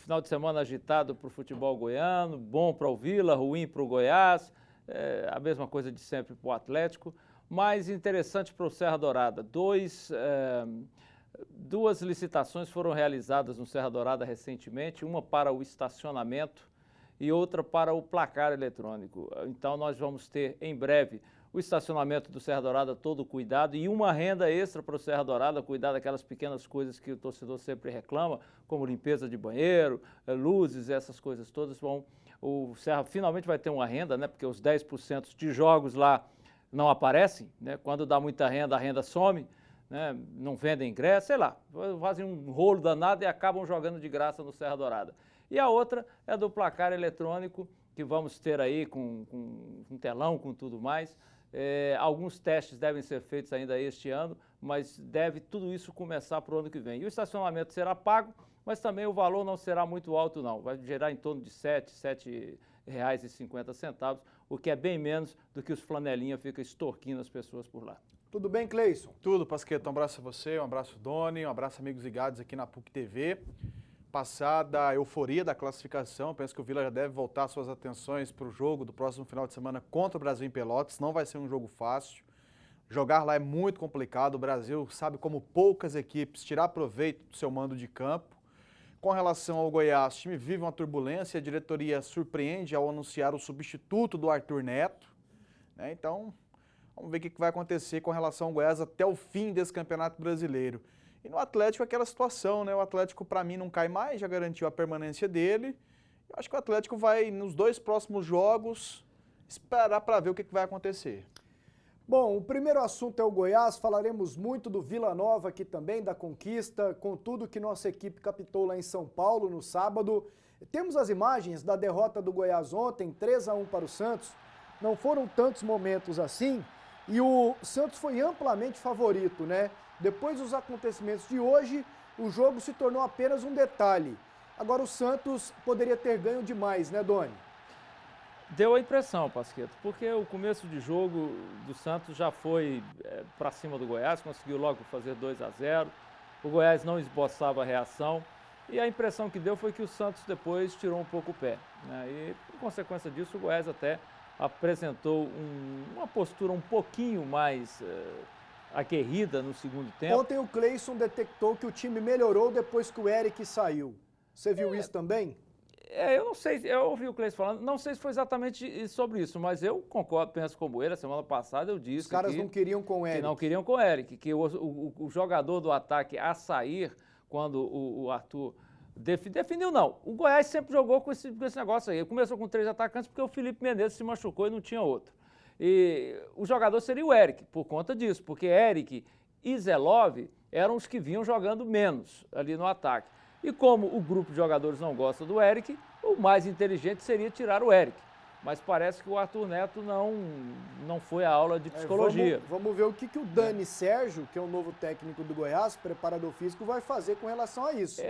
final de semana agitado para o futebol goiano, bom para o Vila, ruim para o Goiás, a mesma coisa de sempre para o Atlético, mas interessante para o Serra Dourada. Duas licitações foram realizadas no Serra Dourada recentemente, uma para o estacionamento e outra para o placar eletrônico. Então nós vamos ter em breve o estacionamento do Serra Dourada todo cuidado e uma renda extra para o Serra Dourada, cuidar daquelas pequenas coisas que o torcedor sempre reclama, como limpeza de banheiro, luzes, essas coisas todas. O Serra finalmente vai ter uma renda, né? Porque os 10% de jogos lá não aparecem, né? Quando dá muita renda, a renda some, né? Não vendem ingresso, sei lá, fazem um rolo danado e acabam jogando de graça no Serra Dourada. E a outra é do placar eletrônico, que vamos ter aí com um telão, com tudo mais. Alguns testes devem ser feitos ainda este ano, mas deve tudo isso começar para o ano que vem. E o estacionamento será pago, mas também o valor não será muito alto não, vai gerar em torno de R$ 7,50, o que é bem menos do que os flanelinha ficam extorquindo as pessoas por lá. Tudo bem, Cleison? Tudo, Pasquetto. Um abraço a você, um abraço, Doni, um abraço, amigos ligados aqui na PUC TV. Passada a euforia da classificação, penso que o Vila já deve voltar suas atenções para o jogo do próximo final de semana contra o Brasil em Pelotas. Não vai ser um jogo fácil. Jogar lá é muito complicado. O Brasil sabe como poucas equipes tirar proveito do seu mando de campo. Com relação ao Goiás, o time vive uma turbulência. A diretoria surpreende ao anunciar o substituto do Arthur Neto, né? Então, vamos ver o que vai acontecer com relação ao Goiás até o fim desse Campeonato Brasileiro. E no Atlético aquela situação, né? O Atlético para mim não cai mais, já garantiu a permanência dele. Eu acho que o Atlético vai, nos 2 próximos jogos, esperar para ver o que vai acontecer. Bom, o primeiro assunto é o Goiás, falaremos muito do Vila Nova aqui também, da conquista, com tudo que nossa equipe captou lá em São Paulo no sábado. Temos as imagens da derrota do Goiás ontem, 3-1 para o Santos. Não foram tantos momentos assim, e o Santos foi amplamente favorito, né? Depois dos acontecimentos de hoje, o jogo se tornou apenas um detalhe. Agora o Santos poderia ter ganho demais, né, Doni? Deu a impressão, Pasquetto, porque o começo de jogo do Santos já foi para cima do Goiás, conseguiu logo fazer 2-0, o Goiás não esboçava a reação, e a impressão que deu foi que o Santos depois tirou um pouco o pé, né? E, por consequência disso, o Goiás até apresentou uma postura um pouquinho mais aguerrida no segundo tempo. Ontem o Cleison detectou que o time melhorou depois que o Eric saiu. Você viu isso também? Eu não sei, eu ouvi o Cleison falando, não sei se foi exatamente sobre isso, mas eu concordo, penso como ele. A semana passada eu disse os caras não queriam com o Eric. Que não queriam com o Eric, que o jogador do ataque a sair, quando o Arthur definiu, não. O Goiás sempre jogou com esse negócio aí. Ele começou com 3 atacantes porque o Felipe Menezes se machucou e não tinha outro. E o jogador seria o Eric, por conta disso, porque Eric e Zelov eram os que vinham jogando menos ali no ataque. E como o grupo de jogadores não gosta do Eric, o mais inteligente seria tirar o Eric. Mas parece que o Arthur Neto não foi à aula de psicologia. Vamos ver o que o Dani Sérgio, que é o novo técnico do Goiás, preparador físico, vai fazer com relação a isso.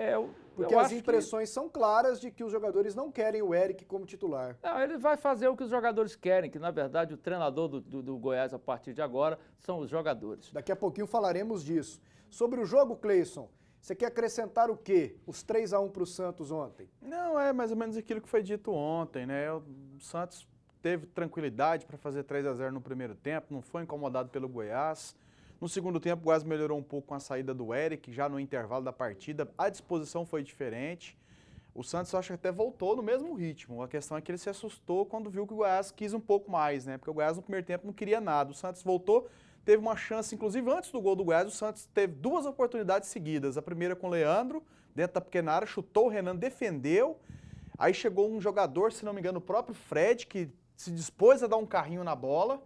Porque as impressões são claras de que os jogadores não querem o Eric como titular. Não, ele vai fazer o que os jogadores querem, que na verdade o treinador do Goiás a partir de agora são os jogadores. Daqui a pouquinho falaremos disso. Sobre o jogo, Cleison, você quer acrescentar o quê? Os 3-1 para o Santos ontem? Não, é mais ou menos aquilo que foi dito ontem, né? O Santos teve tranquilidade para fazer 3-0 no primeiro tempo, não foi incomodado pelo Goiás. No segundo tempo, o Goiás melhorou um pouco com a saída do Eric, já no intervalo da partida. A disposição foi diferente. O Santos, eu acho que até voltou no mesmo ritmo. A questão é que ele se assustou quando viu que o Goiás quis um pouco mais, né? Porque o Goiás no primeiro tempo não queria nada. O Santos voltou, teve uma chance, inclusive antes do gol do Goiás, o Santos teve 2 oportunidades seguidas. A primeira com o Leandro, dentro da pequena área, chutou, o Renan defendeu. Aí chegou um jogador, se não me engano, o próprio Fred, que se dispôs a dar um carrinho na bola.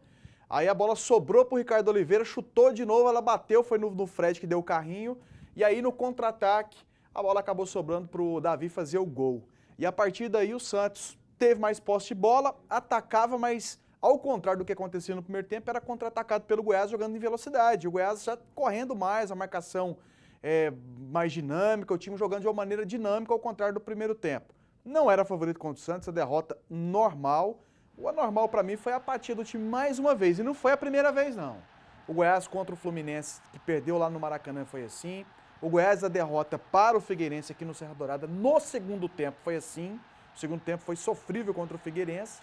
Aí a bola sobrou para o Ricardo Oliveira, chutou de novo, ela bateu, foi no Fred que deu o carrinho. E aí no contra-ataque, a bola acabou sobrando para o Davi fazer o gol. E a partir daí o Santos teve mais posse de bola, atacava, mas ao contrário do que acontecia no primeiro tempo, era contra-atacado pelo Goiás jogando em velocidade. O Goiás já correndo mais, a marcação mais dinâmica, o time jogando de uma maneira dinâmica, ao contrário do primeiro tempo. Não era favorito contra o Santos, a derrota normal. O anormal para mim foi a apatia do time mais uma vez, e não foi a primeira vez não. O Goiás contra o Fluminense, que perdeu lá no Maracanã, foi assim. O Goiás, a derrota para o Figueirense aqui no Serra Dourada no segundo tempo foi assim. O segundo tempo foi sofrível contra o Figueirense.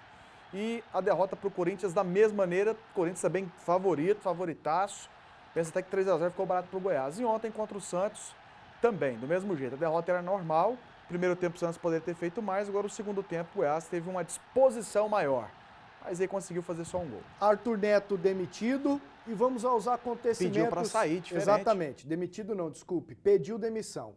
E a derrota para o Corinthians da mesma maneira. O Corinthians também favoritaço. Pensa até que 3x0 ficou barato para o Goiás. E ontem contra o Santos também, do mesmo jeito. A derrota era normal. Primeiro tempo o Santos poderia ter feito mais. Agora o segundo tempo o Goiás teve uma disposição maior. Mas aí conseguiu fazer só um gol. Arthur Neto demitido e vamos aos acontecimentos. Pediu para sair, diferente. Exatamente, demitido não, desculpe, pediu demissão.